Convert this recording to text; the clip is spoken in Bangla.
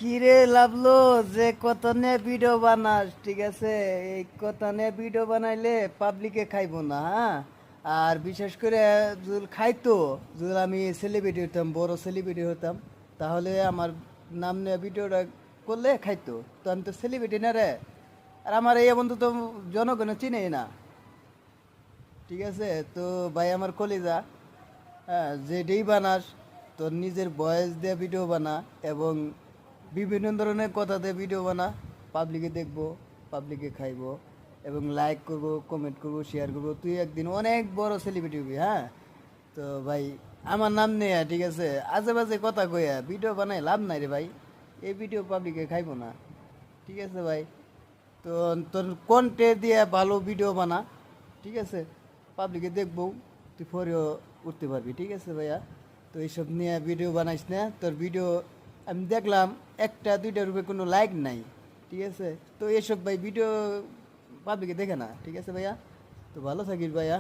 কিরে লাভলো যে কত নিয়ে ভিডিও বানাস, ঠিক আছে? এই কত নিয়ে ভিডিও বানাইলে পাবলিকে খাইবো না, হ্যাঁ? আর বিশেষ করে যদি খাইতো, যদি আমি সেলিব্রিটি হতাম, বড় সেলিব্রিটি হতাম, তাহলে আমার নাম নিয়ে ভিডিওটা করলে খাইতো। তো আমি তো সেলিব্রিটি না রে। আর আমার এই বন্ধু তো জনগণ চিনেই না, ঠিক আছে? তো ভাই আমার কলিজা, হ্যাঁ, যেটাই বানাস তোর নিজের ভয়েস দিয়ে ভিডিও বানা এবং বিভিন্ন ধরনের কথা দিয়ে ভিডিও বানা। পাবলিকে দেখবো, পাবলিকে খাইবো এবং লাইক করব, কমেন্ট করব, শেয়ার করব। তুই একদিন অনেক বড় সেলিব্রিটি হবি, হ্যাঁ? তো ভাই আমার নাম নেয়া, ঠিক আছে? আজে বাজে কথা কইয়া ভিডিও বানাই লাভ নাই রে ভাই। এই ভিডিও পাবলিকে খাইবো না, ঠিক আছে ভাই? তো তোর কন্টেন্ট দিয়ে ভালো ভিডিও বানা, ঠিক আছে? পাবলিকে দেখবো, তুই পরেও উঠতে পারবি, ঠিক আছে ভাইয়া? তো এইসব নিয়ে ভিডিও বানাইস না। তোর ভিডিও আমি দেখলাম একটা দুইটার উপরে কোনো লাইক নাই, ঠিক আছে? তো এসব ভাই ভিডিও পাবলিকে দেখে না, ঠিক আছে ভাইয়া? তো ভালো থাকিস ভাইয়া।